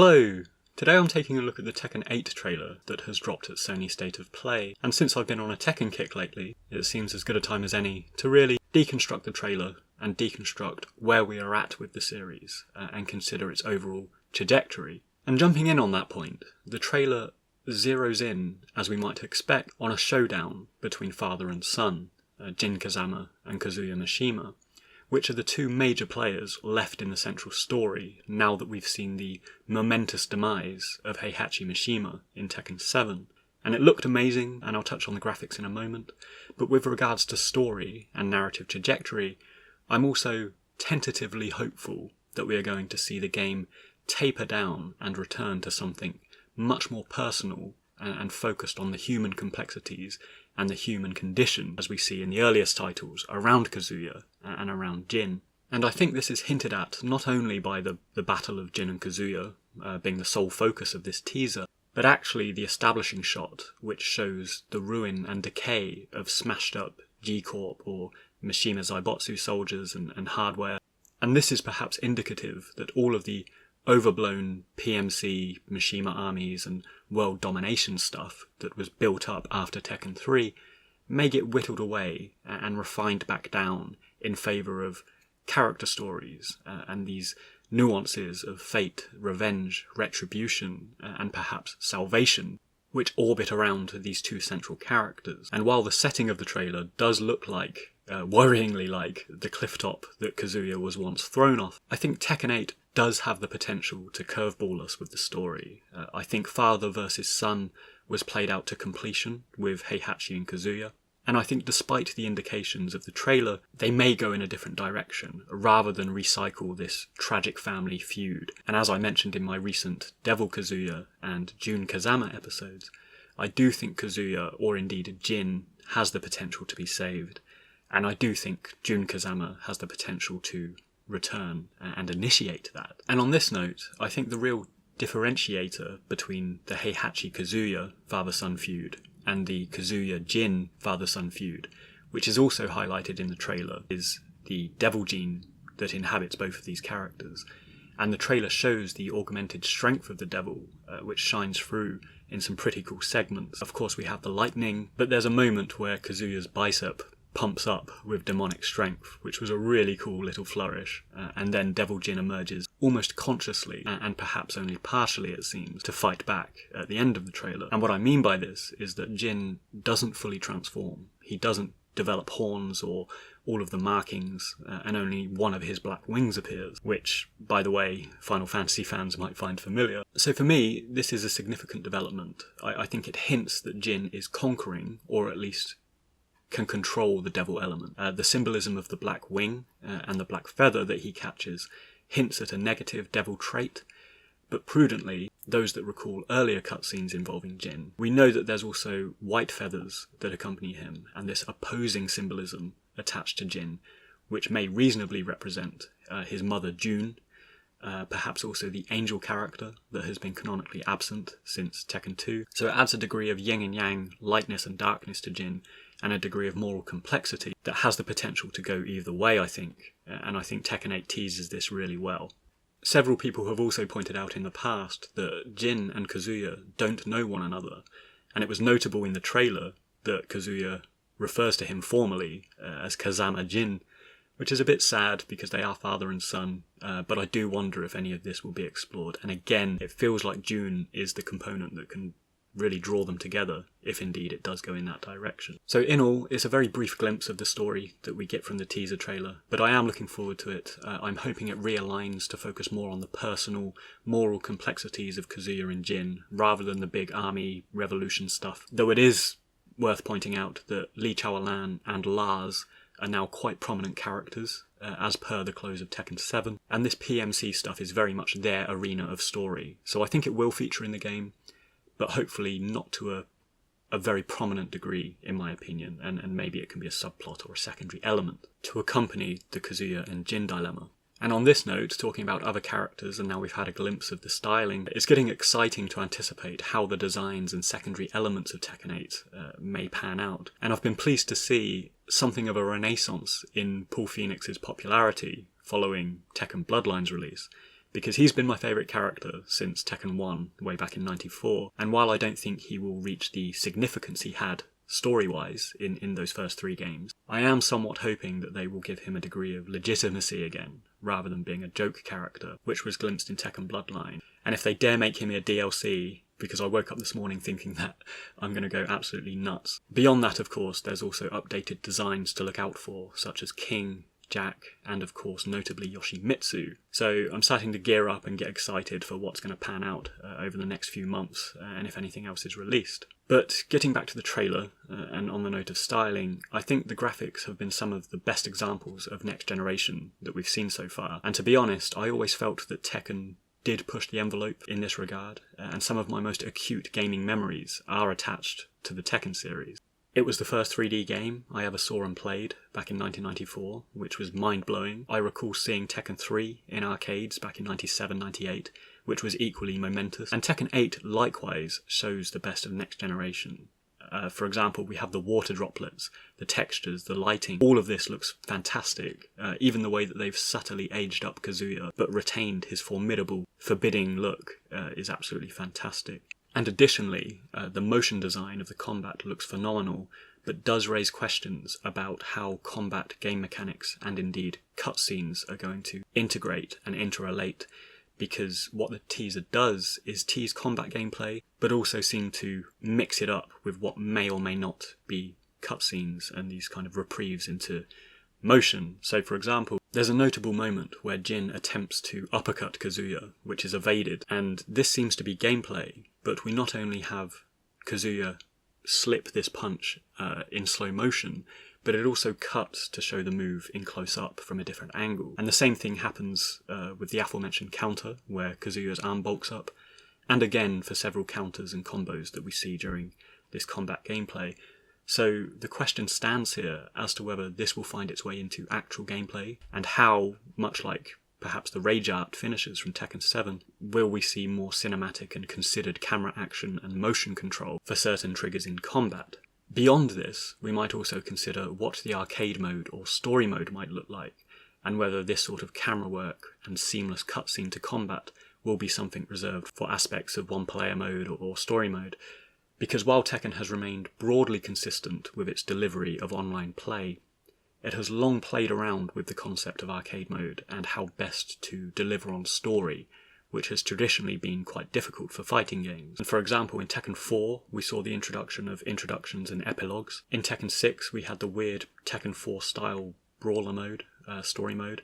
Hello! Today I'm taking a look at the Tekken 8 trailer that has dropped at Sony State of Play, and since I've been on a Tekken kick lately, it seems as good a time as any to really deconstruct the trailer and deconstruct where we are at with the series and consider its overall trajectory. And jumping in on that point, the trailer zeroes in, as we might expect, on a showdown between father and son, Jin Kazama and Kazuya Mishima, which are the two major players left in the central story now that we've seen the momentous demise of Heihachi Mishima in Tekken 7. And it looked amazing, and I'll touch on the graphics in a moment, but with regards to story and narrative trajectory, I'm also tentatively hopeful that we are going to see the game taper down and return to something much more personal and focused on the human complexities and the human condition, as we see in the earliest titles around Kazuya and around Jin. And I think this is hinted at not only by the battle of Jin and Kazuya being the sole focus of this teaser, but actually the establishing shot which shows the ruin and decay of smashed up G-Corp or Mishima Zaibotsu soldiers and hardware. And this is perhaps indicative that all of the overblown PMC Mishima armies and world domination stuff that was built up after Tekken 3 may get whittled away and refined back down in favour of character stories and these nuances of fate, revenge, retribution, and perhaps salvation, which orbit around these two central characters. And while the setting of the trailer does look like, worryingly like, the clifftop that Kazuya was once thrown off, I think Tekken 8 does have the potential to curveball us with the story. I think father versus son was played out to completion with Heihachi and Kazuya, and I think despite the indications of the trailer, they may go in a different direction, rather than recycle this tragic family feud. And as I mentioned in my recent Devil Kazuya and Jun Kazama episodes, I do think Kazuya, or indeed Jin, has the potential to be saved, and I do think Jun Kazama has the potential to return and initiate that. And on this note, I think the real differentiator between the Heihachi Kazuya father-son feud and the Kazuya Jin father-son feud, which is also highlighted in the trailer, is the devil gene that inhabits both of these characters. And the trailer shows the augmented strength of the devil, which shines through in some pretty cool segments. Of course we have the lightning, but there's a moment where Kazuya's bicep pumps up with demonic strength, which was a really cool little flourish, and then Devil Jin emerges almost consciously, and perhaps only partially it seems, to fight back at the end of the trailer. And what I mean by this is that Jin doesn't fully transform. He doesn't develop horns or all of the markings, and only one of his black wings appears, which, by the way, Final Fantasy fans might find familiar. So for me, this is a significant development. I think it hints that Jin is conquering, or at least can control the devil element. The symbolism of the black wing and the black feather that he catches hints at a negative devil trait, but prudently, those that recall earlier cutscenes involving Jin, we know that there's also white feathers that accompany him, and this opposing symbolism attached to Jin, which may reasonably represent his mother June, perhaps also the angel character that has been canonically absent since Tekken 2. So it adds a degree of yin and yang, lightness and darkness to Jin, and a degree of moral complexity that has the potential to go either way, I think, and I think Tekken 8 teases this really well. Several people have also pointed out in the past that Jin and Kazuya don't know one another, and it was notable in the trailer that Kazuya refers to him formally as Kazama Jin, which is a bit sad because they are father and son, but I do wonder if any of this will be explored. And again, it feels like June is the component that can really draw them together, if indeed it does go in that direction. So in all, it's a very brief glimpse of the story that we get from the teaser trailer, but I am looking forward to it. I'm hoping it realigns to focus more on the personal, moral complexities of Kazuya and Jin, rather than the big army revolution stuff. Though it is worth pointing out that Lee Chaolan and Lars are now quite prominent characters, as per the close of Tekken 7, and this PMC stuff is very much their arena of story. So I think it will feature in the game, but hopefully not to a very prominent degree, in my opinion, and maybe it can be a subplot or a secondary element to accompany the Kazuya and Jin dilemma. And on this note, talking about other characters, and now we've had a glimpse of the styling, it's getting exciting to anticipate how the designs and secondary elements of Tekken 8 may pan out. And I've been pleased to see something of a renaissance in Paul Phoenix's popularity following Tekken Bloodlines release, because he's been my favourite character since Tekken 1, way back in '94, and while I don't think he will reach the significance he had story-wise in those first 3 games, I am somewhat hoping that they will give him a degree of legitimacy again, rather than being a joke character, which was glimpsed in Tekken Bloodline. And if they dare make him a DLC, because I woke up this morning thinking that, I'm going to go absolutely nuts. Beyond that, of course, there's also updated designs to look out for, such as King, Jack, and of course notably Yoshimitsu. So I'm starting to gear up and get excited for what's going to pan out over the next few months, and if anything else is released. But getting back to the trailer, and on the note of styling, I think the graphics have been some of the best examples of next generation that we've seen so far. And to be honest, I always felt that Tekken did push the envelope in this regard, and some of my most acute gaming memories are attached to the Tekken series. It was the first 3D game I ever saw and played back in 1994, which was mind-blowing. I recall seeing Tekken 3 in arcades back in 97-98, which was equally momentous. And Tekken 8 likewise shows the best of next generation. For example, we have the water droplets, the textures, the lighting. All of this looks fantastic, even the way that they've subtly aged up Kazuya, but retained his formidable, forbidding look is absolutely fantastic. And additionally, the motion design of the combat looks phenomenal, but does raise questions about how combat game mechanics and indeed cutscenes are going to integrate and interrelate, because what the teaser does is tease combat gameplay, but also seem to mix it up with what may or may not be cutscenes and these kind of reprieves into motion. So for example, there's a notable moment where Jin attempts to uppercut Kazuya, which is evaded, and this seems to be gameplay, but we not only have Kazuya slip this punch in slow motion, but it also cuts to show the move in close-up from a different angle. And the same thing happens with the aforementioned counter, where Kazuya's arm bulks up, and again for several counters and combos that we see during this combat gameplay. So the question stands here as to whether this will find its way into actual gameplay, and how, much like perhaps the Rage Art finishes from Tekken 7, will we see more cinematic and considered camera action and motion control for certain triggers in combat. Beyond this, we might also consider what the arcade mode or story mode might look like, and whether this sort of camera work and seamless cutscene to combat will be something reserved for aspects of one-player mode or story mode. Because while Tekken has remained broadly consistent with its delivery of online play, it has long played around with the concept of arcade mode and how best to deliver on story, which has traditionally been quite difficult for fighting games. And for example, in Tekken 4, we saw the introduction of introductions and epilogues. In Tekken 6, we had the weird Tekken 4 style brawler mode, story mode.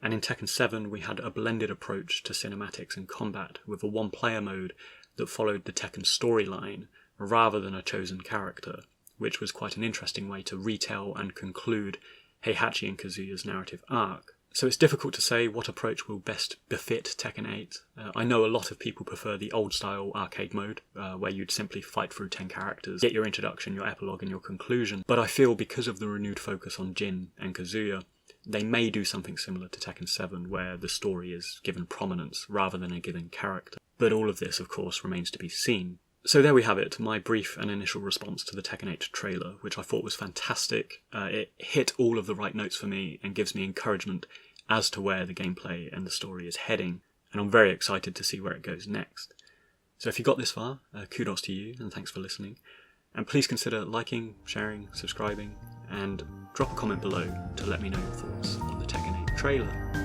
And in Tekken 7, we had a blended approach to cinematics and combat, with a one-player mode that followed the Tekken storyline rather than a chosen character, which was quite an interesting way to retell and conclude Heihachi and Kazuya's narrative arc. So it's difficult to say what approach will best befit Tekken 8. I know a lot of people prefer the old-style arcade mode, where you'd simply fight through 10 characters, get your introduction, your epilogue, and your conclusion. But I feel because of the renewed focus on Jin and Kazuya, they may do something similar to Tekken 7, where the story is given prominence rather than a given character. But all of this, of course, remains to be seen. So there we have it, my brief and initial response to the Tekken 8 trailer, which I thought was fantastic. It hit all of the right notes for me and gives me encouragement as to where the gameplay and the story is heading, and I'm very excited to see where it goes next. So if you got this far, kudos to you, and thanks for listening. And please consider liking, sharing, subscribing, and drop a comment below to let me know your thoughts on the Tekken 8 trailer.